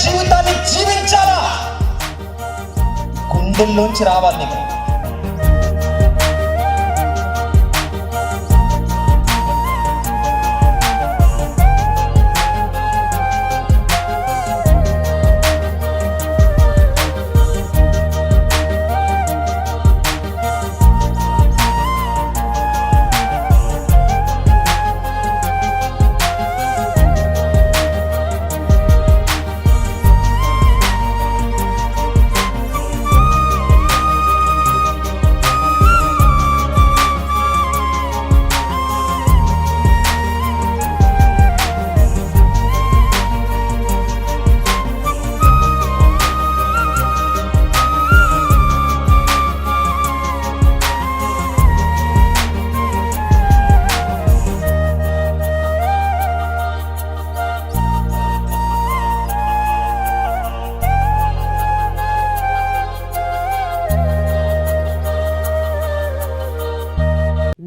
జీవితాన్ని జీవించాలా, గుండెల్లోంచి రావాలి నీకు.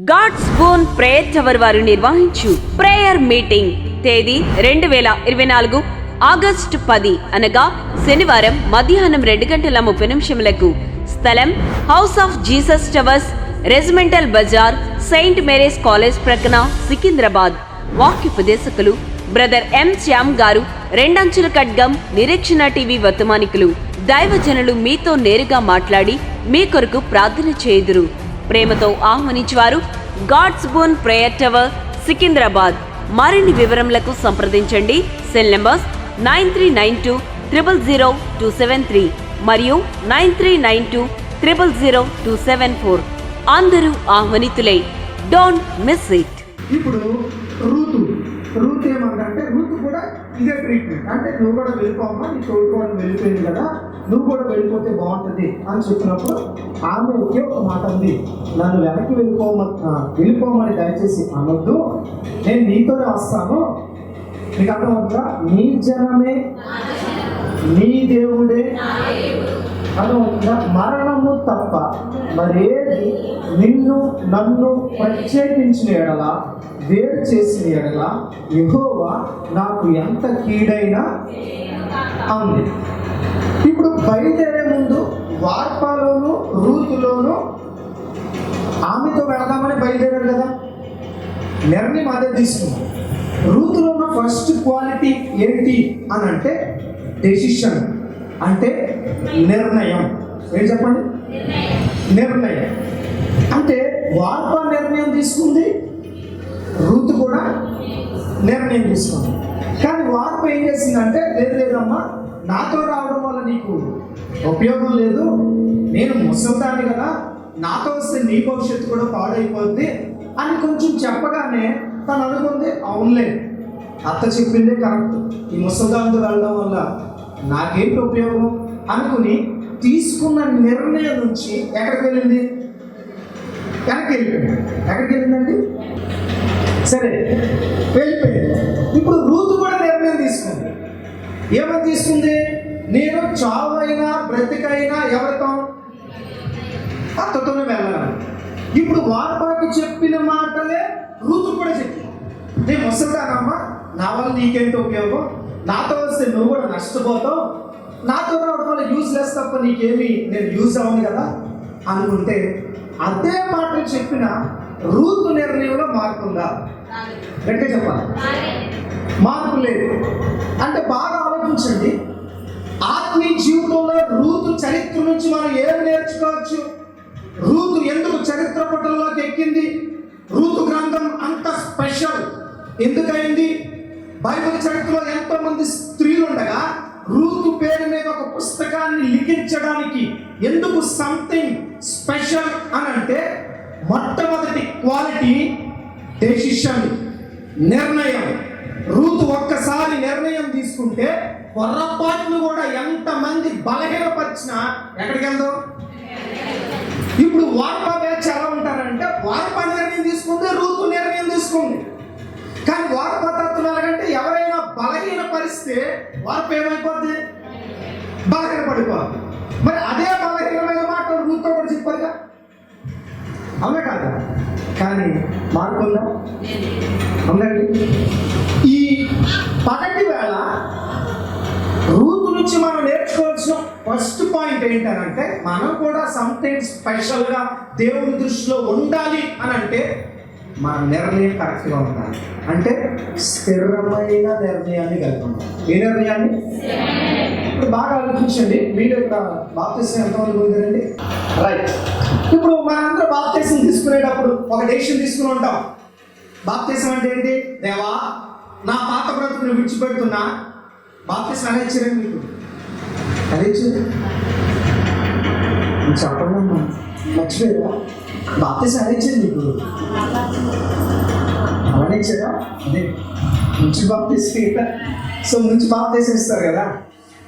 గాడ్స్ స్పూన్ ప్రేయర్ టవర్ వారు నిర్వహించు ప్రేయర్ మీటింగ్ తేదీ 2024 ఆగస్టు 10 అనగా శనివారం మధ్యాహ్నం 2:30 స్థలం house of Jesus towers, Regimental Bazaar, Saint Mary's College ప్రక్కన, సికింద్రాబాద్. వాక్యోపదేశకులు బ్రదర్ ఎం శ్యామ్ గారు, రెండంచుల ఖడ్గం, నిరీక్షణ టీవీ వర్తమానికులు. దైవజనులు మీతో నేరుగా మాట్లాడి మీ కొరకు ప్రార్థన చేయుదురు. ప్రేమతో ఆహ్వానించేవారు God's spoon prayer tower, Secunderabad. మరిన్ని వివరములకు సంప్రదించండి. సెల్ నంబర్స్ 9392000273 మరియు 9392000274. అందరూ ఆహ్వానితులే. Don't miss it. ఇప్పుడు రూత్ ఏమంటే రూత్ కూడా ఇదే ట్రీట్మెంట్. అంటే నువ్వు కూడా వెళ్ళిపోమ్మా, నీ తోడుకోవడం వెళ్ళిపోయింది కదా, నువ్వు కూడా వెళ్ళిపోతే బాగుంటుంది అని చెప్పినప్పుడు ఆమె ఒకే ఒక మాట ఉంది, నన్ను వెనక్కి వెళ్ళిపోమని దయచేసి అనొద్దు, నేను నీతోనే వస్తాను. నీకు అర్థమవుతుందా? నీ జనమే నీ దేవుడే అర్థమవుతుందా? మరణము తప్ప మరేది నన్ను ప్రత్యేకించిన ఎడల, వేరు చేసిన ఎడల యెహోవా నాకు ఎంత కీడైనా అంది. ఇప్పుడు బయలుదేరే ముందు వార్పాలోను రూతులోను ఆమెతో వెళదామని బయలుదేరారు కదా, నిర్ణయం అదే తీసుకున్నాం. రూతులో ఉన్న ఫస్ట్ క్వాలిటీ ఏంటి అని అంటే డెసిషన్, అంటే నిర్ణయం. ఏం చెప్పండి? నిర్ణయం. అంటే వార్ప నిర్ణయం తీసుకుంది, రూతు కూడా నిర్ణయం తీసుకుంది. కానీ వార్ప ఏం చేసిందంటే, లేదమ్మా, నాతో రావడం వల్ల నీకు ఉపయోగం లేదు, నేను ముసల్దాన్ని కదా, నాతో వస్తే నీ భవిష్యత్తు కూడా పాడైపోద్ది అని కొంచెం చెప్పగానే తను అనుకుంది, అవునులే అత్త చెప్పిందే కరెక్ట్, ఈ ముసల్దానితో వెళ్ళడం వల్ల నాకేంటి ఉపయోగం అనుకుని తీసుకున్న నిర్ణయం నుంచి ఎక్కడికి వెళ్ళింది? వెనక్కి వెళ్ళిపోయింది. ఎక్కడికి వెళ్ళిందండి? సరే వెళ్ళిపోయింది. ఇప్పుడు రూతు కూడా నిర్ణయం తీసుకుంది. ఏమని తీసుకుంది? నేను చావైనా బ్రతికైనా ఎవరితో? అత్తతోనే వెళ్ళాను. ఇప్పుడు వార్పాకి చెప్పిన మాటలే రూతు కూడా చెప్పింది. నేను ముసలిదానమ్మా, నా వల్ల నీకేంటి ఉపయోగం, నాతో వస్తే నువ్వు కూడా నష్టపోతావు, నాతో రావడం వల్ల యూజ్లెస్ తప్ప నీకేమి నేను యూజ్ అవ్వను కదా అనుకుంటే, అదే మాటలు చెప్పిన రూతు నిర్ణయంలో మార్పు ఉందా? గట్టిగా చెప్పాలి. మార్పు లేదు. అంటే బాగా ఆలోచించండి. ఆత్మీయ జీవితంలో రూతు చరిత్ర నుంచి మనం ఏమి నేర్చుకోవచ్చు? రూతు ఎందుకు చరిత్ర పటంలోకి ఎక్కింది? రూతు గ్రంథం అంత స్పెషల్ ఎందుకయింది? బైబిల్ చరిత్రలో ఎంతో మంది స్త్రీలు ఉండగా రూతు పేరు మీద ఒక పుస్తకాన్ని లిఖించడానికి ఎందుకు సంథింగ్ స్పెషల్ అని అంటే, మొట్టమొదటి క్వాలిటీ డెసిషన్, నిర్ణయం. రూతు ఒక్కసారి నిర్ణయం తీసుకుంటే పొరపాట్లు కూడా ఎంతమంది బలహీనపరిచినా ఎక్కడికి వెళ్దాం? ఇప్పుడు వార్పా బ్యాచ్ ఎలా ఉంటారంటే, వార్పా నిర్ణయం తీసుకుంటే రూతు నిర్ణయం తీసుకుంది. కానీ వార్పా తత్వం ఎలాగంటే, ఎవరైనా బలహీన పరిస్తే వార్ప ఏమైపోద్ది? బలహీన పడిపోద్ది. మరి అదే బలహీనమైన మాటలు రూతుతో కూడా చెప్పారుగా, అవునా కాదా? కానీ మార్పు ఉందా? ఉందండి. ఈ పగటి వేళ రూతు ఫస్ట్ పాయింట్ ఏంటంటే మనం కూడా సమ్టైమ్స్ స్పెషల్గా దేవుని దృష్టిలో ఉండాలి అని అంటే మన నిర్ణయం కరెక్ట్గా ఉండాలి. అంటే స్థిరమైన నిర్ణయాన్ని కలిగి ఉండాలి. ఏ నిర్ణయాన్ని? ఇప్పుడు బాగా ఆలోచించండి. మీరు యొక్క బాప్తిసం ఎంతమంది పొందారండి? రైట్. ఇప్పుడు మనందరూ బాప్తిసం తీసుకునేటప్పుడు ఒక డెసిషన్ తీసుకుని ఉంటాం. బాప్తిసం అంటే ఏంటి? దేవా, నా పాత బ్రతుకుని విడిచిపెడుతున్నా. బాప్తిసం ఎలా ఇచ్చారండి మీకు? ఎలా ఇచ్చారు చెప్పండి అమ్మా, మర్చిపోయారా? బాప్తిసం ఎలా ఇచ్చారు మీకు? అలానే ఇచ్చారా? అదే మంచి బాప్తిసం. సో మంచి బాప్తిసం ఇస్తారు కదా.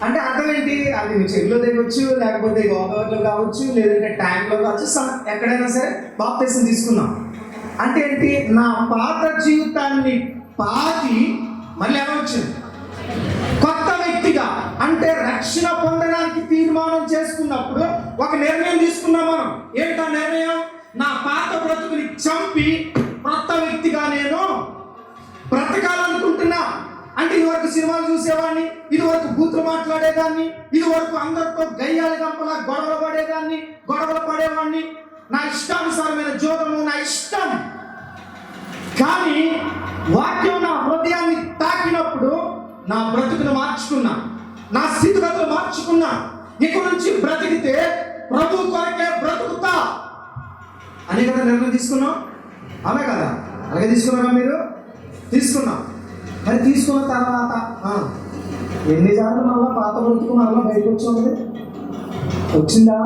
అంటే అర్థం ఏంటి? అది మీ చెవిలో దిగొచ్చు, లేకపోతే గోదావరిలో కావచ్చు, లేదంటే ట్యాంక్లో కావచ్చు, ఎక్కడైనా సరే బాప్తిసం తీసుకున్నాం. అంటే ఏంటి? నా పాత జీవితాన్ని పాతి మళ్ళీ ఎలా వచ్చింది? కొత్త వ్యక్తిగా. అంటే రక్షణ పొందడానికి తీర్మానం చేసుకున్నప్పుడు ఒక నిర్ణయం తీసుకున్నాం మనం. ఏంటా నిర్ణయం? నా పాత బ్రతుకుని చంపి కొత్త వ్యక్తిగా నేను బ్రతకాలనుకుంటున్నా. అంటే ఇదివరకు సినిమాలు చూసేవాడిని, ఇదివరకు బూతులు మాట్లాడేదాన్ని, ఇదివరకు అందరితో గయ్యాలి గంపలా గొడవలు పడేవాడిని, నా ఇష్టానుసారమైన జోదము నా ఇష్టం. కానీ వాక్యం నా హృదయాన్ని తాకినప్పుడు నా బ్రతుకును మార్చుకున్నా, నా స్థితిగతులు మార్చుకున్నా. ఇక నుంచి బ్రతికితే ప్రభు కొరకే బ్రతుకుతా అనే కదా నిర్ణయం తీసుకున్నాం. అదే కదా, అలాగే తీసుకున్నారా మీరు? తీసుకున్నాం. మరి తీసుకున్న తర్వాత ఎన్నిసార్లు మళ్ళీ పాత బ్రతుకు మళ్ళీ బయటకు వచ్చింది? వచ్చిందా?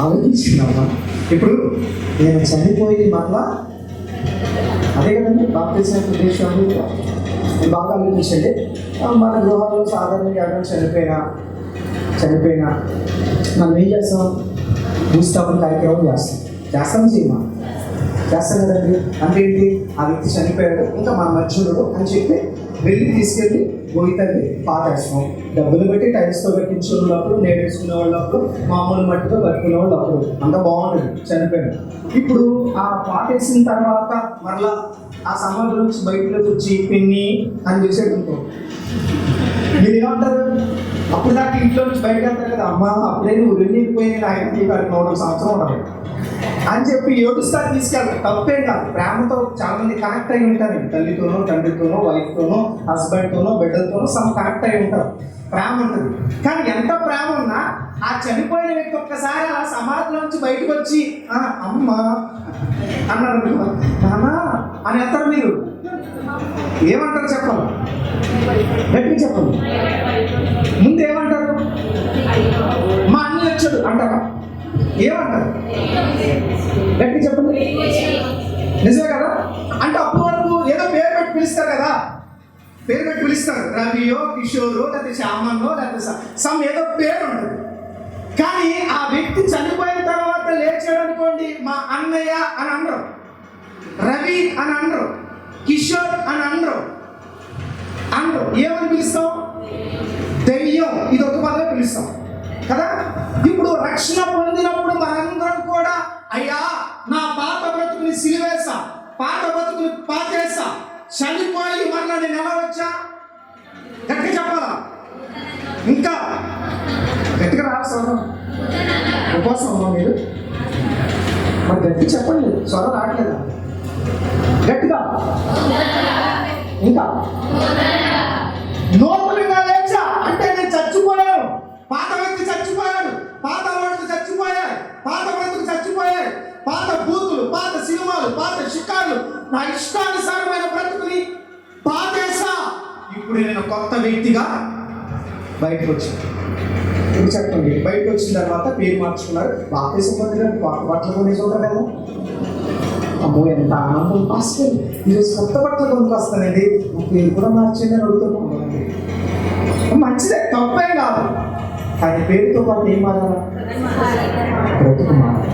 ఆలోచించిందమ్మా. ఇప్పుడు నేను చనిపోయింది మళ్ళా అదే కదండి బాప్తిసం ఉద్దేశం. బాగా ఆలోచించండి. మన గృహాల్లో సాధారణంగా ఎవరైనా చనిపోయినా మనం ఏం చేస్తాం? భూస్థాపన కార్యక్రమం చేస్తాం చేస్తాం కదండి. అంటే ఏంటి? ఆ వ్యక్తి చనిపోయాడు, ఇంకా మన మధ్యుడు అని చెప్పి వెళ్ళి తీసుకెళ్ళి గోయితల్లి పాటేస్తాం. డబ్బులు పెట్టి టైల్స్తో కట్టించుకునే వాళ్ళప్పుడు, నేడేసుకునే వాళ్ళప్పుడు, మామూలు మట్టితో కట్టుకునే వాళ్ళు అప్పుడు అంత బాగుంటుంది. చనిపోయాడు. ఇప్పుడు ఆ పాటేసిన తర్వాత మరలా ఆ సమాధి నుంచి బయటలోకి వచ్చి పిన్ని అని చేసేది అనుకో, మీరు ఏమంటారు? అప్పుడు దాకా ఇంట్లో నుంచి బయటకు వెళ్తారు కదా, అమ్మ అప్పుడే నువ్వు వెళ్ళిపోయి ఆయన నీకు 4 సంవత్సరం ఉండాలి అని చెప్పి ఏడుస్తారు, తీసుకెళ్తారు. తప్పేం కాదు. ప్రేమతో చాలా మంది కనెక్ట్ అయి ఉంటారండి. తల్లితోనో, తండ్రితోనో, వైఫ్తోనో, హస్బెండ్తోనో, బిడ్డలతోనో కనెక్ట్ అయి ఉంటారు. ప్రేమ ఉంటుంది. కానీ ఎంత ప్రేమ ఉన్నా ఆ చనిపోయిన వ్యక్తి ఒక్కసారి ఆ సమాధిలో నుంచి బయటకు వచ్చి అమ్మ అన్నారు, నానా అని అంటారు. మీరు ఏమంటారు చెప్పాలి? గట్టిగా చెప్పండి. ముందు ఏమంటారు? మా అన్న వచ్చాడు అంటారా? ఏమంటారు? గట్టి చెప్పండి. నిజమే కదా? అంటే అప్పటి వరకు ఏదో పేరు పెట్టి పిలుస్తారు కదా, పేరు పెట్టి పిలుస్తారు. రవియో, కిషోరో, లేకపోతే శ్యామనో, లేకపోతే సమ్ ఏదో పేరు ఉంటుంది. కానీ ఆ వ్యక్తి చనిపోయిన తర్వాత లేచాడు అనుకోండి, మా అన్నయ్య అని అనరు, రవి అని అనరు, కిషోర్ అని అనరు. ఏమని పిలుస్తాం? దెయ్యం, ఇది ఒక పదవి పిలుస్తాం కదా. ఇప్పుడు రక్షణ పొందినప్పుడు మనందరం కూడా అయ్యా నా పాత బ్రతుకుని సిలివేసా, పాత బ్రతుకుని పాతేసా, చనిపోయి మరలా నేను ఎలా వచ్చా? గట్టిగా చెప్పాలా? ఇంకా గట్టిగా రావాలి స్వరం. ఉపవాసం అమ్మా మీరు? మరి గట్టి చెప్పండి, స్వరం రావట్లేదా? గట్టిగా ఇంకా నూతనంగా లేచా అంటే నేను చచ్చిపోయాను. పాత వ్యక్తి చచ్చిపోయాడు, పాత వాడుకు చచ్చిపోయాడు, పాత బ్రతుకు చచ్చిపోయాడు, పాత బూతులు, పాత సినిమాలు, పాత షికార్లు, నా ఇష్టానుసారమైన బ్రతుకుని పాతేసా. ఇప్పుడు నేను కొత్త వ్యక్తిగా బయటకు వచ్చాను. ఇది చెప్పండి. బయటకు వచ్చిన తర్వాత పేరు మార్చుకున్నారు. బాప్తిసం పొందిన బట్టలు కొనేసి ఉంటారు కదా. అమ్మో ఎంత ఆనందం! పాస్టర్ ఈరోజు కొత్త బట్టలు కొనుక్కొస్తానండి, నా పేరు కూడా మార్చండి అని అడుగుతున్నాను. మంచిదే, తప్పేం కాదు. కానీ పేరుతో పాటు ఏం మారాలా? బ్రతుకు మారాలి.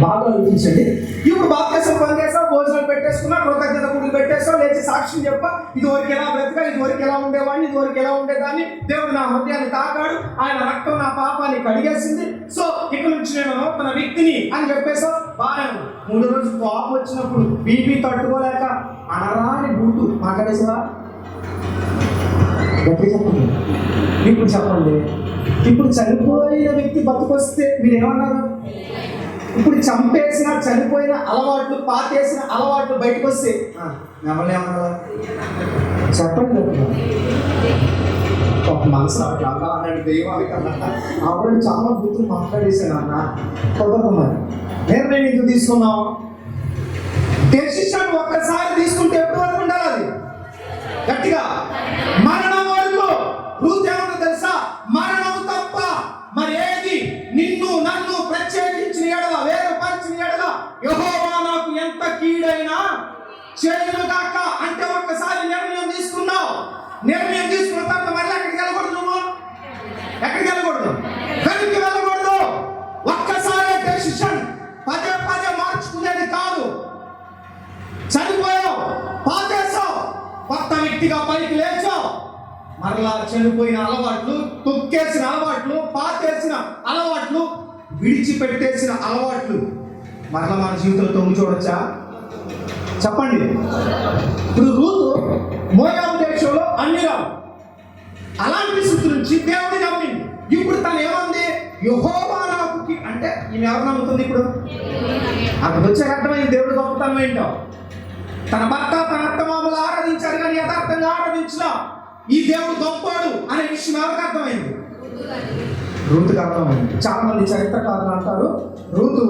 బాగా ఆలోచించండి. ఇప్పుడు బాప్తిసం పొందేసాం, భోజనాలు పెట్టేసుకున్నా, కృతజ్ఞత గుడ్లు పెట్టేసాం, లేచి సాక్ష్యం చెప్పా, ఇదివరకు ఎలా బ్రతకా, ఇదివరకు ఎలా ఉండేవాడిని, ఇదివరకు ఎలా ఉండేదాన్ని, దేవుడు నా హృదయాన్ని తాకాడు, ఆయన రక్తం నా పాపాన్ని కడిగేసింది, సో ఇక నుంచి నేను నూతన వ్యక్తిని అని చెప్పేసాం. బాగా 3 రోజులు కోపం వచ్చినప్పుడు బీపీ తట్టుకోలేక అనరాని బూటు మాట్లాడేసావా? గట్టిగా చెప్పండి. ఇప్పుడు చెప్పండి, ఇప్పుడు చనిపోయిన వ్యక్తి బతుకొస్తే మీరు ఏమన్నారు? ఇప్పుడు చంపేసిన చనిపోయిన అలవాట్లు, పాతేసిన అలవాట్లు బయటకు వస్తే మిమ్మల్ని ఏమన్నారు? చెప్పండి. ఒక మనసు అన్నాడు దైవానికి అన్న ఆవిడ చాలా బుద్ధులు మాట్లాడేసాను అన్న కుదరదు. మరి నిర్ణయం ఎందుకు తీసుకున్నాం? డెసిషన్ ఒక్కసారి తీసుకుంటే ఎప్పటి వరకు ఉండాలి? అది గట్టిగా మరణం వరకు. రూత్ ఏమన్నా తెలుసా? మరణం తప్ప మరి ఏది నిన్ను నన్ను ప్రత్యేకించిన ఎడల, వేరుపరిచిన ఎడల యెహోవా నాకు ఎంత కీడైనా చేయను గాక అంటే ఒక్కసారి నిర్ణయం తీసుకున్నావు. నిర్ణయం తీసుకున్న తర్వాత మళ్ళీ ఎక్కడికి వెళ్ళకూడదు. నువ్వు ఎక్కడికి వెళ్ళకూడదు, వెనక్కి వెళ్ళకూడదు. ఒక్కసారి డెసిషన్ పదే పదే మార్చుకునేది కాదు. చనిపోయావు, పాతేసావు, కొత్త వ్యక్తిగా పైకి లేచావు. మరలా చనిపోయిన అలవాట్లు, తొక్కేసిన అలవాట్లు, పాతేసిన అలవాట్లు, విడిచిపెట్టేసిన అలవాట్లు మరలా మన జీవితంలో తొంగి చూడొచ్చా? చెప్పండి. ఇప్పుడు రూతు మోయాబు దేశంలో అన్యురాలు. అలాంటి స్థితి నుంచి దేవుడిని నమ్మింది. ఇప్పుడు తను ఏమంది? యెహోవా నాకు అంటే ఈమె ఎవరు నమ్ముతుంది? ఇప్పుడు అక్కడ వచ్చే అర్థమైంది దేవుడి గొప్పతనం ఏంటో. తన భర్త తన అత్తమామలు ఆరాధించారు కానీ యథార్థంగా ఆరాధించిన ఈ దేవుడు గొప్పవాడు అనే విషయం ఎవరికి అర్థమైంది? రూతుకి అర్థమైంది. చాలా మంది చరిత్రకారులు అంటారు రూతు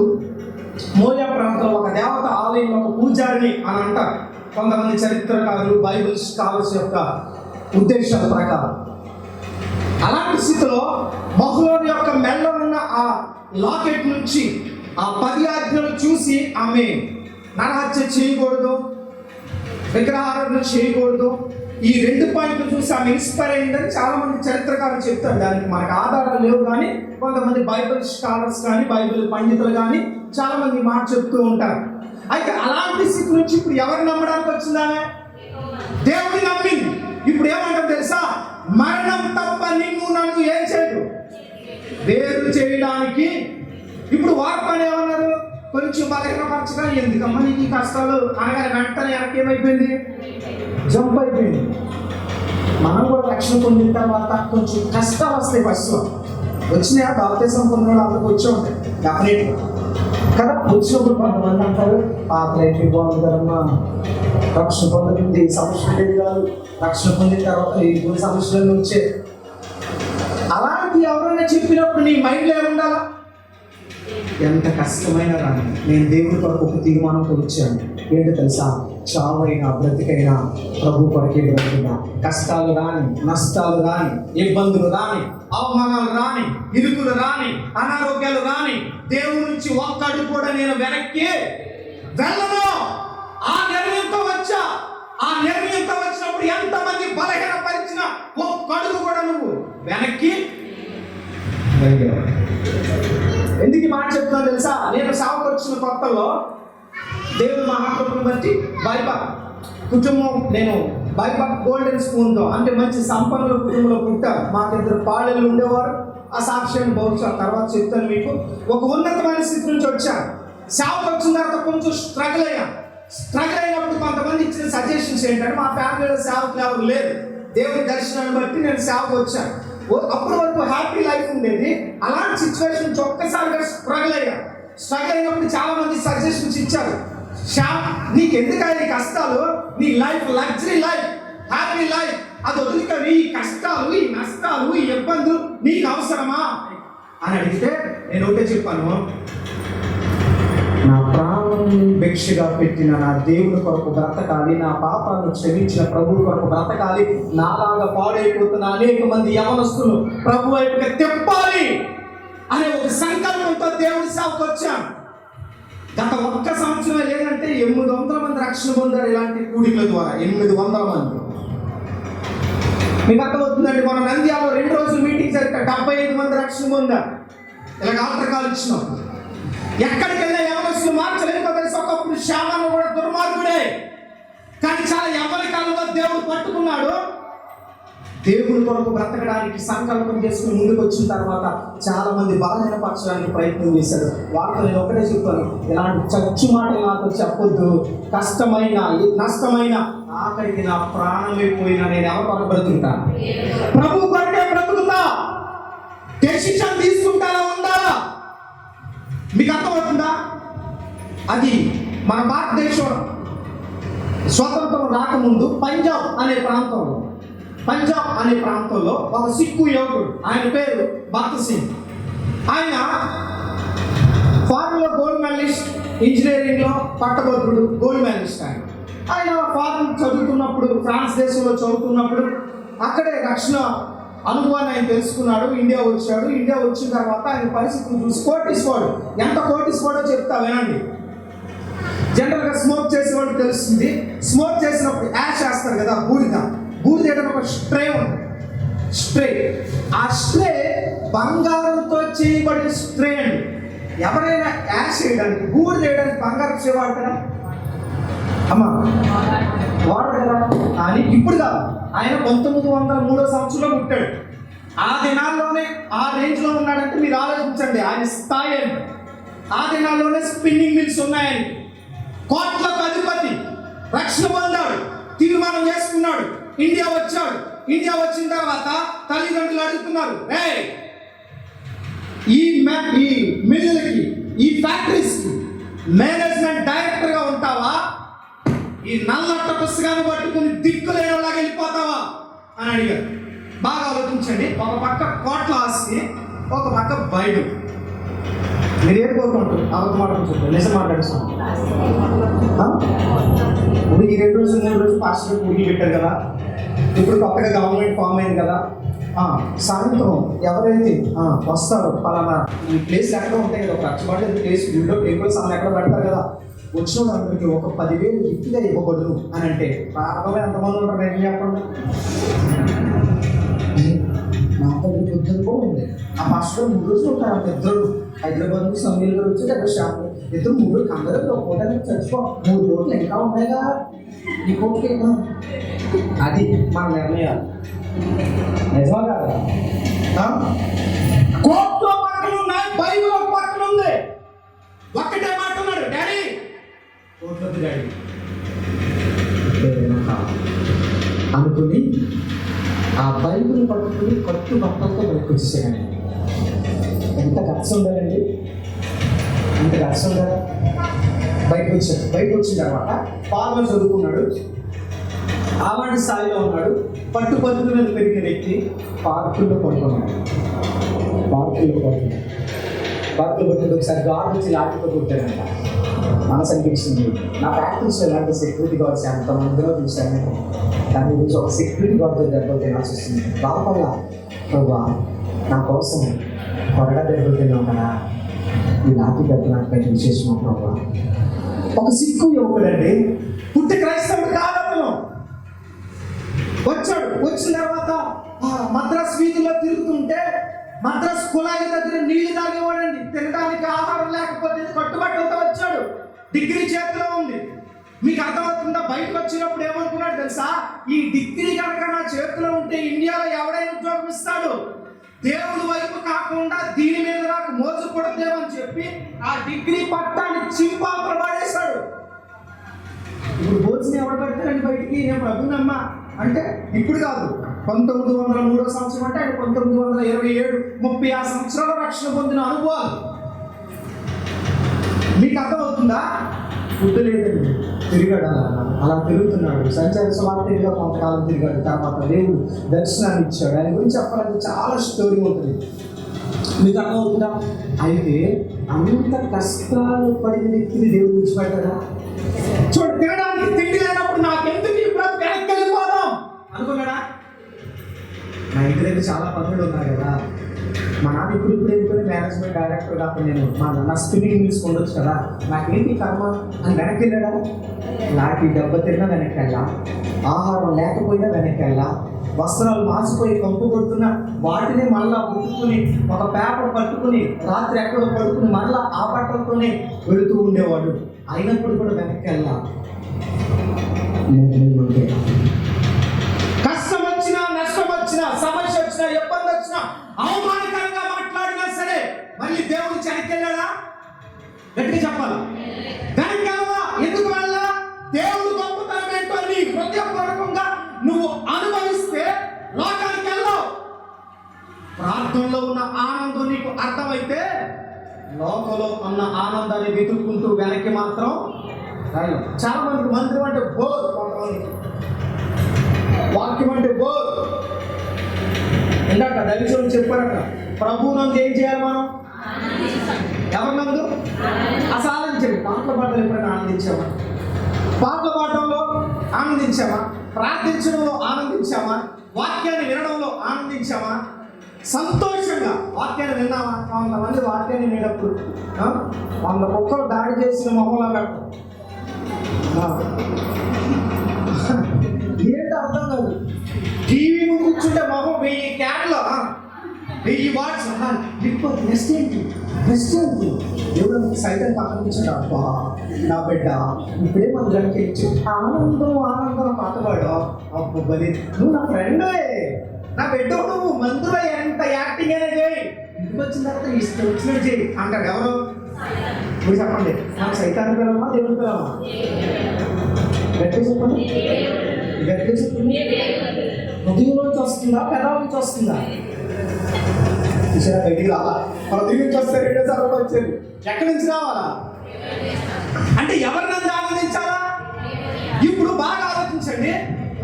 మోయా ప్రాంతంలో ఒక దేవత ఆలయంలో ఒక పూజారిని అని అంటారు. కొంతమంది చరిత్రకారులు, బైబిల్ స్కాలర్స్ యొక్క ఉద్దేశాల ప్రకారం. అలాంటి స్థితిలో మహ్లోని యొక్క మెడలో ఉన్న ఆ లాకెట్ నుంచి ఆ 10 ఆజ్ఞలు చూసి ఆమె నరహత్య చేయకూడదు, విగ్రహారాధన చేయకూడదు, ఈ 2 పాయింట్లు చూసి ఆమె ఇన్స్పైర్ అయిందని చాలా మంది చరిత్రకారులు చెప్తారు. దానికి మనకు ఆధారాలు లేవు కానీ కొంతమంది బైబిల్ స్కాలర్స్ కానీ బైబిల్ పండితులు కానీ చాలా మంది మాట చెప్తూ ఉంటారు. అయితే అలాంటి స్థితి నుంచి ఇప్పుడు ఎవరు నమ్మడానికి వచ్చిందామే? దేవుడిని నమ్మింది. ఇప్పుడు ఏమంటారు తెలుసా? మరణం తప్ప నిన్ను నన్ను ఏం చేయదు, వేరు చేయడానికి. ఇప్పుడు వారు పని ఏమన్నారు? కొంచెం బలహీనపరచగా ఎందుకమ్మా నీకు ఈ కష్టాలు అనగానే వెంటనే ఏమైపోయింది? జంప్ అయిపోయింది. మనం కూడా రక్షణ పొందిన తర్వాత కొంచెం కష్టాలు వస్తాయి. ఫస్ట్ వచ్చినాయా? బాప్తిసం పొందిన వాళ్ళు అందరికి వచ్చి ఉంటాయి డెఫినెట్గా కదా. వచ్చినప్పుడు కొంతమంది అంటారు పాత్ర బాగుంది కదమ్మా, రక్షణ పొందకుంది సమస్య లేదు కాదు, రక్షణ పొందిన తర్వాత ఈ కొన్ని సమస్యల నుంచే. అలాంటి ఎవరైనా చెప్పినప్పుడు నీ మైండ్లో ఏముండాలా? ఎంత కష్టమైన రాని నేను దేవుడి కొరకు ఒక తీర్మానంతో వచ్చాను. ఏంటో తెలుసా? చావైనా బ్రతికైనా ప్రభు కొరకే బ్రతికినా. కష్టాలు రాని, నష్టాలు రాని, ఇబ్బందులు రాని, అవమానాలు రాని, ఇరుకులు రాని, అనారోగ్యాలు రాని, దేవుడి నుంచి ఒక్కడు కూడా నేను వెనక్కి వెళ్ళను. ఆ నిర్ణయంతో వచ్చా. ఆ నిర్ణయంతో వచ్చినప్పుడు ఎంతమంది బలహీనపరిచిన ఒక్కడుగు కూడా నువ్వు వెనక్కి ఎందుకు మాట చెప్తున్నా తెలుసా? నేను సాగుకు వచ్చిన కొత్తలో దేవుడు మహాప్రభుని బట్టి బైపాక్ కుటుంబం, నేను బైపాక్ గోల్డెన్ స్పూన్తో అంటే మంచి సంపన్నుల కుటుంబంలో పుట్టాను. మాకు 2 పాళ్ళలు ఉండేవారు. ఆ సాక్ష్యాన్ని బహుశా తర్వాత చెప్తాను మీకు. ఒక ఉన్నతమైన స్థితి నుంచి వచ్చాను. సాగుకు వచ్చిన తర్వాత కొంచెం స్ట్రగుల్ అయినప్పుడు కొంతమంది ఇచ్చిన సజెషన్స్ ఏంటంటే మా ఫ్యామిలీలో సేవకులు ఎవరు లేదు. దేవుడి దర్శనాన్ని బట్టి నేను సేవకు వచ్చాను. అప్పటి వరకు హ్యాపీ లైఫ్ ఉండేది. అలాంటి సిచ్యువేషన్ నుంచి ఒక్కసారిగా స్ట్రగుల్ అయినప్పుడు చాలా మంది సజెషన్స్ ఇచ్చారు. నీకు ఎందుకని కష్టాలు, నీ life luxury life, happy life అది వదులుకొని ఈ కష్టాలు, ఈ నష్టాలు, ఈ ఇబ్బందులు నీకు అవసరమా అని అడిగితే నేను ఒకటే చెప్పాను, నా ప్రాణం భిక్షగా పెట్టిన నా దేవుని కొరకు బ్రతకాలి, నా పాపాలను క్షమించిన ప్రభు కొరకు బ్రతకాలి, నాలాగా పాడైపోతున్న అనేక మంది యవనస్తులు ప్రభు వైపుగా తిప్పాలి అనే ఒక సంకల్పంతో దేవుడి సేవకు వచ్చాను. గత 1 సంవత్సరం లేదంటే 800 మంది రక్షణ పొందారు ఇలాంటి కూడికల ద్వారా. 800 మంది. మీకు అర్థమవుతుందండి. మన నంద్యాలలో 2 రోజులు మీటింగ్ జరిగితే 75 మంది రక్షణ పొందారు. ఇలాగ ఆటకాలు ఇచ్చినాం. ఎక్కడికి వెళ్ళే యవనస్తులు మార్చలేదు తెలిసి ఒకప్పుడు శ్యామను కూడా దుర్మార్గుడే, కానీ చాలా యవ్వన కాలంలో దేవుడు పట్టుకున్నాడు. దేవుని కొరకు బ్రతకడానికి సంకల్పం చేసుకుని ముందుకు వచ్చిన తర్వాత చాలా మంది బలహీనపరచడానికి ప్రయత్నం చేశారు. వాళ్ళతో నేను ఒకటే చెప్తాను, ఇలాంటి చచ్చు మాటలు నాతో చెప్పొద్దు. కష్టమైన నష్టమైన ఆఖరికి నా ప్రాణమైపోయినా నేను ఎవరి కొరకు బ్రతుకుతాను? ప్రభు కొరకే బ్రతుకుతా. డెసిషన్ తీసుకుంటారా ఉండాలా? మీకు అర్థమవుతుందా? అది మన భారతదేశం స్వతంత్రం రాకముందు పంజాబ్ అనే ప్రాంతంలో ఒక సిక్కు యువకుడు, ఆయన పేరు భగత్ సింగ్. ఆయన ఫారెన్లో గోల్డ్ మెడలిస్ట్, ఇంజనీరింగ్లో పట్టభద్రుడు, గోల్డ్ మెడలిస్ట్. ఆయన ఫారెన్ చదువుతున్నప్పుడు, ఫ్రాన్స్ దేశంలో చదువుతున్నప్పుడు అక్కడే రక్షణ అనుభవాన్ని ఆయన తెలుసుకున్నాడు. ఇండియా వచ్చాడు. ఇండియా వచ్చిన తర్వాత ఆయన పరిస్థితిని చూసి కోటీశ్వరుడు, ఎంత కోటీశ్వరుడో చెప్తా వినండి. జనరల్గా స్మోక్ చేసేవాళ్ళు తెలుస్తుంది. స్మోక్ చేసినప్పుడు యాష్ వేస్తారు కదా, బూడిద ఏదైనా ఒక స్ప్రే ఉంది. ఆ స్ప్రే బంగారంతో చేయబడిన స్ప్రే అండి. ఎవరైనా యాష్ వేయడానికి, బూడిద వేయడానికి బంగారం స్ప్రే వాడతారా? అమ్మా వాడరు కదా. కానీ ఇప్పుడు కాదు, ఆయన 1903 సంవత్సరంలో పుట్టాడు. ఆ దినాల్లోనే ఆ రేంజ్లో ఉన్నాడంటే మీరు ఆలోచించండి ఆయన స్థాయి అని. ఆ దినాల్లోనే స్పిన్నింగ్ మిల్స్ ఉన్నాయని, కోట్లకు అధిపతి, రక్షణ పొందాడు, తీర్మానం చేసుకున్నాడు. ఇండియా వచ్చాడు. ఇండియా వచ్చిన తర్వాత తల్లిదండ్రులు అడుగుతున్నారు, ఈ మిల్లులకి, ఈ ఫ్యాక్టరీస్కి మేనేజ్మెంట్ డైరెక్టర్గా ఉంటావా, ఈ నల్లట్ట పుస్తకాన్ని పట్టుకుని దిక్కులేనిలాగా వెళ్ళిపోతావా అని అడిగారు. బాగా ఆలోచించండి. ఒక పక్క కోట్ల ఆస్తి, ఒక పక్క బైబిల్. మీరు ఏం కోరుకుంటారు? అబద్ధం మాట్లాడుకుంటారు, నిజం మాట్లాడుతున్నారు. ఇప్పుడు ఈ 2 రోజులు 3 రోజులు పాస్టర్ పూజలు పెట్టారు కదా, ఇప్పుడు కొత్తగా గవర్నమెంట్ ఫామ్ అయింది కదా. సాయంత్రం ఎవరైతే వస్తారో పలానా ఈ ప్లేస్ ఎక్కడ ఉంటాయి కదా, ఒక రచ్చబండ ప్లేస్, గుడిలో టేబుల్స్ అన్న ఎక్కడ పెడతారు కదా, వచ్చిన వాళ్ళందరికీ ఒక 10,000 గిఫ్ట్గా ఇవ్వకూడదు అని అంటే ప్రారంభంగా ఎంతమంది ఉంటారు? ఏం చెప్పండి. నా తల్లి పొద్దున కూడా ఉంది. ఆ పాస్టర్ 3 రోజులు ఉంటారు. ఆ పెద్దలు హైదరాబాద్ నుంచి సమీల్ గారు వచ్చి అక్కడ షాప్ ఇద్దరు 3 అందరూ ఒక్కోటానికి చచ్చిపో 3 కోట్లు ఇంకా ఉన్నాయిగా, ఈ కోట్లకి అది మన నిర్ణయాలు. నిజమా కాదా? కోర్టులో పక్కన ఉన్నాయి, బైబిల్ ఒక పక్కన ఉంది. ఒక్కటే మాట ఉన్నాడు, డాడీ కోర్టు డాడీ అనుకుని ఆ బైబిల్ పట్టుకుని కట్టు బట్టలతో బయటకు వచ్చేసాను. ఎంత ఖర్చు ఉండాలండి, ఎంత ఖర్చు ఉండాలి. బయటకు వచ్చిన తర్వాత ఫార్మర్ చదువుకున్నాడు, ఆవాడి స్థాయిలో ఉన్నాడు, పట్టుపత్తుల మీద పెరిగిన వ్యక్తి పార్కుల్లో పడుకున్నాడు. పార్కులు పట్టుకుంటే ఒకసారి గార్డు వచ్చి లాఠీతో కొట్టాడంట. మనసు అనిపించింది, నా ప్రాక్టీస్ ఎలాంటి సెక్యూరిటీ గార్డ్స్ ఎంతమందిలో చూశాను, దాని గురించి ఒక సెక్యూరిటీ గార్డ్తో దెబ్బలు తినాల్సి వస్తుంది. బాగుపడలా ప్రభా, నా కోసం కొరడా దెబ్బలు తిన్నావు కదా, ఈ లాఠీ దెబ్బ నాకు విశేషమా ప్రభా. ఒక సిక్కు యువకుడండి, పుట్టి క్రైస్తవుడు కాదతను. వచ్చాడు. వచ్చిన తర్వాత మద్రాస్ వీధిలో తిరుగుతుంటే మద్రాస్ కుళాయి దగ్గర నీళ్లు తాగేవాడండి. తినడానికి ఆహారం లేకపోతే కట్టుబట్టలతో వచ్చాడు. డిగ్రీ చేతిలో ఉంది. మీకు అర్థమవుతుందా? బయటకు వచ్చినప్పుడు ఏమనుకున్నాడు తెలుసా? ఈ డిగ్రీ కనుక నా చేతిలో ఉంటే ఇండియాలో ఎవడైనా ఉద్యోగం ఇస్తాడు, దేవుడి వైపు కాకుండా దీని మీద నాకు మోసపడదేమని చెప్పి ఆ డిగ్రీ పట్టాన్ని చింపాత్ర పడేశాడు. ఇప్పుడు భోజనం ఎవరు పెడతారండి బయటికి? నేను ప్రభునమ్మా అంటే ఇప్పుడు కాదు, 1903 సంవత్సరం అంటే ఆయన 1927, 36 సంవత్సరాల రక్షణ పొందిన అనుభవాలు. మీకు అర్థమవుతుందా? ఫుడ్ లేదండి, తిరిగాడు. అలా తిరుగుతున్నాడు. సంచార సువార్తగా కొంతకాలం తిరిగాడు. తర్వాత దేవుడు దర్శనాన్ని ఇచ్చాడు. ఆయన గురించి చెప్పాలంటే చాలా స్టోరీ ఉంటుంది. మీకు అర్థమవుతుందా? అయితే అంత కష్టాలు పడిన వ్యక్తిని దేవుడు విడిచిపెట్టాడా? చూడు, తినడానికి తిండి లేనప్పుడు నాకెందుకు ఈ బ్రతుకు వెనక్కి వెళ్ళిపోదాం అనుకున్నాడా? నా ఇంటి దగ్గర చాలా పనులు ఉన్నాయి కదా, మా నాన్న ఇప్పుడు వెళ్ళిపోయి మేనేజ్మెంట్ డైరెక్టర్ కాక నేను నా స్పిన్నింగ్ మిల్స్ ఉండొచ్చు కదా, నాకేంటి కర్మ అని వెనక్కి వెళ్ళాడా? నాకు ఈ దెబ్బ తిన్నా వెనక్కి వెళ్ళా, ఆహారం లేకపోయినా వెనక్కి వెళ్ళా, వస్త్రాలు మాసిపోయి కంపు కొడుతున్నా వాటిని మళ్ళా ఉట్టుకుని ఒక పేపర్ పట్టుకుని రాత్రి ఎక్కడో పడుకుని మళ్ళా ఆ బట్టలతోనే వెళుతూ ఉండేవాడు. అయినప్పుడు కూడా వెనక్కి వెళ్ళా. కష్టం వచ్చినా నష్టం వచ్చినా దేవుడు గొప్పతనం ఏంటో నీ హృదయపూర్వకంగా నువ్వు అనుభవిస్తే లోకానికి వెళ్ళావు. ప్రార్థనలో ఉన్న ఆనందం నీకు అర్థమైతే లోకంలో ఉన్న ఆనందాన్ని వెతుక్కుంటూ వెనక్కి మాత్రం రాయలేం. చాలా మందికి మంత్రం అంటే బోర్, కొంతమందికి వాక్యం అంటే బోర్. ఇందాక దైవజనులు చెప్పారట, ప్రభు నందు ఏం చేయాలి మనం? ఎవరి నందు? అసలు ఆనందించండి. పాటలు పాటలు ఎప్పుడైనా ఆనందించామా? పాటలు పాడటంలో ఆనందించామా? ప్రార్థించడంలో ఆనందించామా? వాక్యాన్ని వినడంలో ఆనందించామా? సంతోషంగా వాక్యాన్ని విన్నామా? కొంతమంది వాక్యాన్ని వినేటప్పుడు 100 కుక్కలు దాడి చేసిన మొహంలా పెట్టడం ఏంటి అర్థం కాదు. టీవీ ముందు కూర్చుంటే మొహం 1000 క్యాట్లో 1000 వాట్స్ నెక్స్ట్ ఏంటి నెక్స్ట్ ఏంటి దేవుడు సైతం పక్కన కూర్చుంటా, అబ్బా నా బిడ్డ ఇప్పుడే మన గడికి ఆనందం ఆనందం పాట పాడు, అబ్బా బలి నువ్వు నా ఫ్రెండే, నా బిడ్డ నువ్వు మందులో ఎంత యాక్టింగ్ అయినా చేయి, ఇంటికి వచ్చిన తర్వాత ఇష్టం వచ్చినట్టు చేయి అంటాడు. ఎవరు? ఇప్పుడు చెప్పండి, నాకు సైతాన్ని పిల్లమా దేవుని పిల్లమా? గట్టిగా చెప్పండి, గట్టిగా చెప్పండి. హృదయం నుంచి వస్తుందా పెదాల నుంచి వస్తుందా? చూసారా, బయటికి రావాలా? హృదయం నుంచి వస్తే 2 సార్లు వచ్చేది. ఎక్కడి నుంచి రావాలా? అంటే ఎవరినంత ఆనందించాలా? ఇప్పుడు బాగా ఆలోచించండి.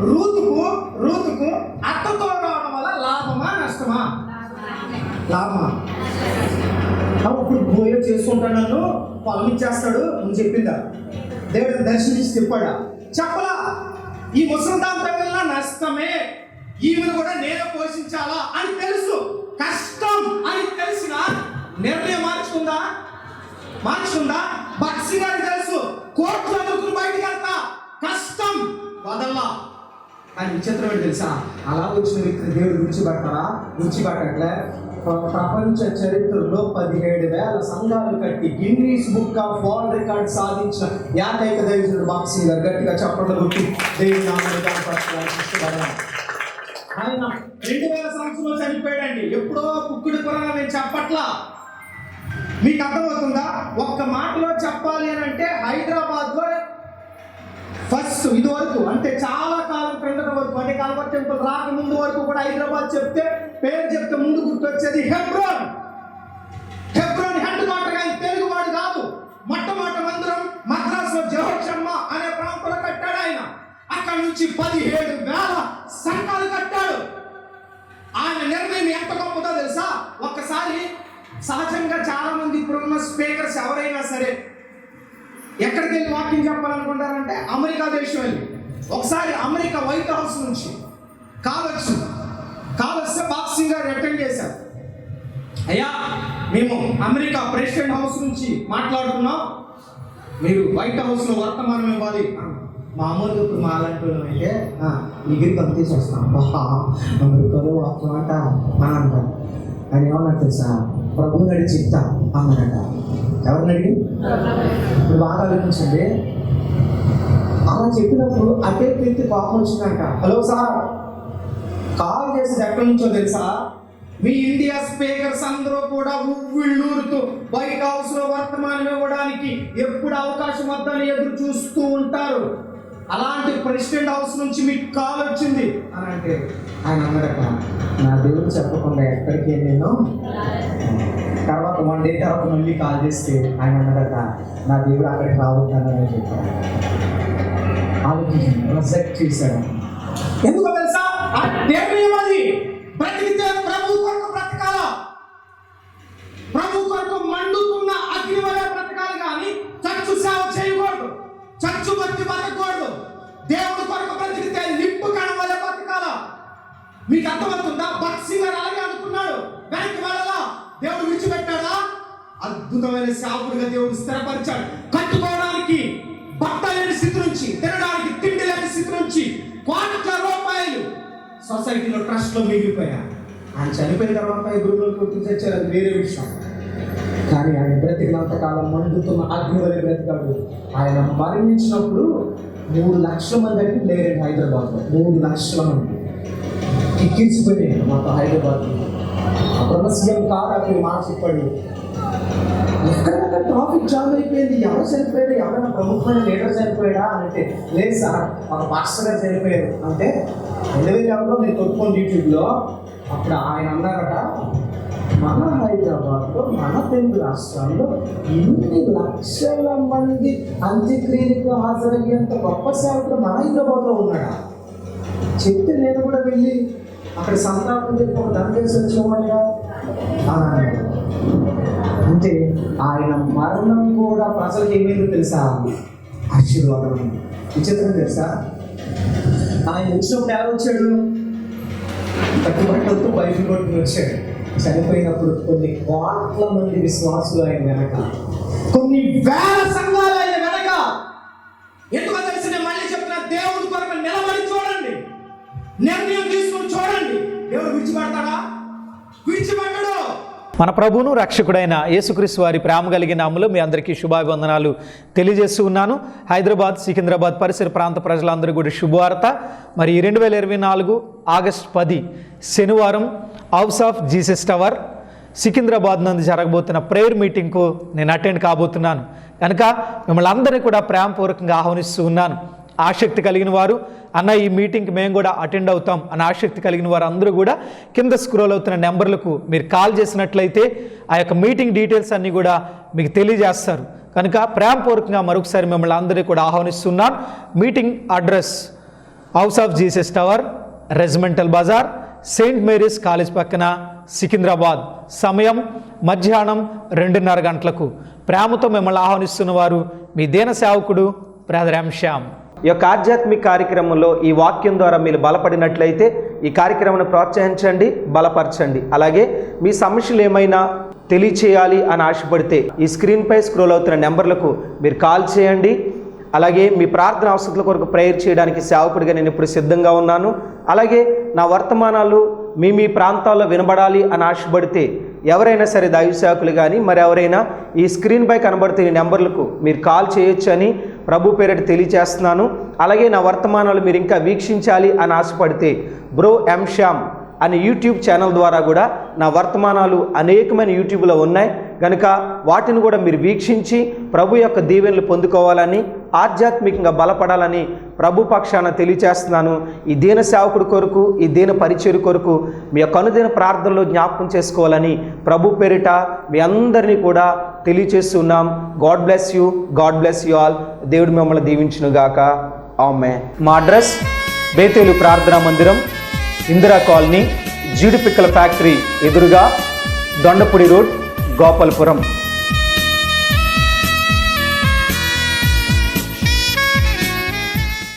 రూతుకు అత్తతో రావడం వల్ల లాభమా నష్టమా? లాభమా? ఇప్పుడు భోజనం చేసుకుంటాడు, నన్ను పొలం ఇచ్చేస్తాడు నువ్వు చెప్పిందా? దేవుడిని దర్శించి చెప్పాడా? చెప్పలా. ఈ ముసలిదాం తగిలిన నష్టమే, ఈమెను కూడా నేను పోషించాలా అని తెలుసు. కష్టం అని తెలిసిన నిర్ణయం మార్చుకుందా? బక్సి గారికి తెలుసు, కోర్టులో అనుకుని బయటికి వెళ్తా, కష్టం వదల్లా అని. విచిత్రం ఏంటి తెలుసా? అలా వచ్చిన వ్యక్తి దేవుడు విడిచిపెట్టట్లే. ప్రపంచ చరిత్రలో 17,000 సంఘాలు కట్టి Guinness book of world record సాధించిన ఏకైక దైవజనుడు బక్సి గారు. గట్టిగా చప్పట్లు కొట్టి దేవుని నామానికి ఆయన 2000 సంవత్సరంలో చనిపోయాడండి. ఎప్పుడో కుక్కుడి కొరగా నేను చెప్పట్లా. మీకు అర్థమవుతుందా? ఒక్క మాటలో చెప్పాలి అని అంటే హైదరాబాద్లో ఫస్ట్ ఇది వరకు, అంటే చాలా కాలం క్రిందట వరకు, అంటే కల్వర్ టెంపుల్ రాకముందు వరకు కూడా హైదరాబాద్ పేరు చెప్తే ముందు గుర్తొచ్చేది హెబ్రోన్ హెడ్ క్వార్టర్. ఆయన తెలుగువాడు కాదు. మొట్టమొదటి మందిరం మద్రాసులో జోహర్షమ్మ అనే ప్రాంతంలో కట్టాడు ఆయన. అక్కడ నుంచి 17,000 సంఘాలు కట్టాడు. ఆయన నిర్ణయం ఎంత గొప్పదో తెలుసా? ఒక్కసారి సహజంగా చాలా మంది ఇప్పుడున్న స్పీకర్స్ ఎవరైనా సరే ఎక్కడికి వెళ్ళి వాక్యం చెప్పాలనుకుంటారంటే అమెరికా దేశం వెళ్ళి. ఒకసారి అమెరికా వైట్ హౌస్ నుంచి కాల్ వస్తే బాక్సి గారు అటెండ్ చేశారు. అయ్యా, మేము అమెరికా ప్రెసిడెంట్ హౌస్ నుంచి మాట్లాడుతున్నాం, మీరు వైట్ హౌస్లో వర్తమానం ఇవ్వాలి. మామూలుగా ఇప్పుడు మాలాంటి అయితే డిగ్రీ పంపించేసి వస్తాం, అమెరికాలో వాక్యం అంటారు. ఆయన ఏమన్నా తెలుసా? ప్రభువుని అడిగి చెప్తా అన్నాడట. ఎవరిని అడిగి? ఇప్పుడు బాగా ఆలోచించండి. అలా చెప్పినప్పుడు అటే వ్యక్తి కోపం వచ్చిందంట. హలో సార్, కాల్ చేసి ఎక్కడి నుంచో తెలుసా? మీ ఇండియా స్పీకర్స్ అందరూ కూడా ఉవ్విళ్ళూరుతూ వైట్ హౌస్ లో వర్తమానం ఇవ్వడానికి ఎప్పుడు అవకాశం వద్దని ఎదురు చూస్తూ ఉంటారు. అలాంటి ప్రెసిడెంట్ హౌస్ నుంచి మీకు కాల్ వచ్చింది అని అంటే ఆయన అన్నాడట, నా దేవుడు చెప్పకుండా ఎక్కడికి నేను. తర్వాత 1 డే తర్వాత మళ్ళీ కాల్ చేస్తే ఆయన అన్నాడట, నా దేవుడు అక్కడికి రావద్దని చెప్పాడు. ఆలోచించండి, రిజెక్ట్ చేశాడు. ఎందుకో తెలుసా? ఆ నిర్ణయం అది. బ్రతికితే ప్రభు కొరకు బ్రతకాలా, ప్రభు కొరకు మండుతున్న అగ్ని వలె బ్రతకాలి కానీ చచ్చు సేవ చేయకూడదు, చచ్చు బతి బతకూడదు. దేవుడి కొరకు బ్రతికితే నిప్పు కణం వలె బ్రతకాలా. మీకు అర్థమవుతుందా? బక్సి గారు అలాగే అనుకున్నాడు. వెనక్కి వెళ్ళాలా, దేవుడు విడిచిపెట్టాడా? అద్భుతమైన సేవకుడిగా దేవుడు స్థిరపరిచాడు. కట్టుకోవడానికి బట్ట లేని స్థితి నుంచి, తినడానికి తిండి లేని స్థితి నుంచి ₹1,00,000 సొసైటీలో ట్రస్ట్ లో మిగిలిపోయారు. ఆయన చనిపోయిన తర్వాత గురువులు గుర్తించారు, అది వేరే విషయం. కానీ ఆయన బ్రతికినంత కాలం మండుతున్న అగ్ని వలె బ్రతికాడు. ఆయన మరణించినప్పుడు 3 లక్షల మంది అంటే లేరండి హైదరాబాద్లో. 3 లక్షల మంది ఎక్కించిపోయాడు మొత్తం హైదరాబాద్. అప్పుడున్న సీఎం కాదు అక్కడ మాట చెప్పాడు, ఎక్కడెక్కడ ట్రాఫిక్ జామ్ అయిపోయింది, ఎవరు చనిపోయాడు, ఎవరైనా ప్రముఖమైన లీడర్ చనిపోయాడా అని అంటే, లేదు సార్ ఒక మాస్టర్ గారు చనిపోయారు అంటే 2000లో మీరు కొట్టుకోండి యూట్యూబ్లో. అప్పుడు ఆయన అన్నారట, మన హైదరాబాద్లో మన తెలుగు రాష్ట్రాల్లో ఇన్ని లక్షల మంది అంత్యక్రియలకు హాజరయ్యేంత గొప్ప సేవకుడు మన హైదరాబాద్లో ఉన్నాడా చెప్తే నేను కూడా వెళ్ళి అక్కడ సంతాపం చెప్పి ఒక దండేసి వచ్చేవాడిగా అంటే ఆయన మరణం కూడా ప్రజలకు ఏమైందో తెలుసా? ఆశీర్వాదం. విచిత్రం తెలుసా? ఆయన వచ్చినప్పుడు ఎలా వచ్చాడు? కట్టుబట్టలతో బైబిల్ కొట్టుకుని వచ్చాడు. చనిపోయినప్పుడు కొన్ని కోట్ల మంది విశ్వాసులు ఆయన వెనక, కొన్ని వేల సంఘాలు ఆయన వెనక. ఎందుకో తెలిసి నేను మళ్ళీ చెప్తున్నా, దేవుడి కొరకు నిలబడి చూడండి, నిర్ణయం తీసుకుని చూడండి. దేవుడు విడిచిపెడతాడా? విడిచిపెట్టడు. మన ప్రభువును రక్షకుడైన యేసుక్రీస్తు వారి ప్రేమ కలిగిన నామములో మీ అందరికీ శుభాభివందనాలు తెలియజేస్తూ ఉన్నాను. హైదరాబాద్, సికింద్రాబాద్ పరిసర ప్రాంత ప్రజలందరూ కూడా శుభవార్త. మరి 2024 ఆగస్టు 10 శనివారం house of Jesus tower Secunderabad నందు జరగబోతున్న ప్రేయర్ మీటింగ్కు నేను అటెండ్ కాబోతున్నాను కనుక మిమ్మల్ని అందరినీ కూడా ప్రేమపూర్వకంగా ఆహ్వానిస్తూ ఉన్నాను. ఆసక్తి కలిగిన వారు, అన్న ఈ మీటింగ్కి మేము కూడా అటెండ్ అవుతాం అని ఆసక్తి కలిగిన వారు అందరూ కూడా కింద స్క్రోల్ అవుతున్న నెంబర్లకు మీరు కాల్ చేసినట్లయితే ఆ యొక్క మీటింగ్ డీటెయిల్స్ అన్నీ కూడా మీకు తెలియజేస్తారు. కనుక ప్రేమపూర్వకంగా మరొకసారి మిమ్మల్ని అందరినీ కూడా ఆహ్వానిస్తున్నాను. Meeting address house of Jesus tower, Regimental Bazaar, Saint Mary's College పక్కన, సికింద్రాబాద్. సమయం మధ్యాహ్నం 2:30 గంటలకు. ప్రేమతో మిమ్మల్ని ఆహ్వానిస్తున్న వారు మీ దీన సేవకుడు బ్రదర్ ఎం శ్యామ్. ఈ యొక్క ఆధ్యాత్మిక కార్యక్రమంలో ఈ వాక్యం ద్వారా మీరు బలపడినట్లయితే ఈ కార్యక్రమాన్ని ప్రోత్సహించండి, బలపరచండి. అలాగే మీ సమస్యలు ఏమైనా తెలియచేయాలి అని ఆశపడితే ఈ స్క్రీన్పై స్క్రోల్ అవుతున్న నెంబర్లకు మీరు కాల్ చేయండి. అలాగే మీ ప్రార్థన అవసరాల కొరకు ప్రేయర్ చేయడానికి సేవకుడిగా నేను ఇప్పుడు సిద్ధంగా ఉన్నాను. అలాగే నా వర్తమానాలు మీ ప్రాంతాల్లో వినబడాలి అని ఆశపడితే ఎవరైనా సరే దైవ సేవకులు కానీ మరి ఎవరైనా ఈ స్క్రీన్పై కనబడుతున్న ఈ నెంబర్లకు మీరు కాల్ చేయొచ్చు అని ప్రభు పేరిట తెలియజేస్తున్నాను. అలాగే నా వర్తమానాలు మీరు ఇంకా వీక్షించాలి అని ఆశపడితే బ్రో ఎం శ్యామ్ అనే యూట్యూబ్ ఛానల్ ద్వారా కూడా నా వర్తమానాలు అనేకమైన యూట్యూబ్లో ఉన్నాయి కనుక వాటిని కూడా మీరు వీక్షించి ప్రభు యొక్క దీవెనలు పొందుకోవాలని, ఆధ్యాత్మికంగా బలపడాలని ప్రభు పక్షాన తెలియచేస్తున్నాను. ఈ దీన సేవకుడి కొరకు, ఈ దీన పరిచర్య కొరకు మీ యొక్క అనుదిన ప్రార్థనలో జ్ఞాపకం చేసుకోవాలని ప్రభు పేరిట మీ అందరినీ కూడా తెలియచేస్తున్నాం. God bless you, God bless you all. దేవుడు మిమ్మల్ని దీవించునుగాక. ఆమేన్. మా అడ్రస్ బేతేలు ప్రార్థనా మందిరం, ఇందిరా కాలనీ, జీడిపిక్కల ఫ్యాక్టరీ ఎదురుగా, దొండపూడి రోడ్, గోపాలపురం.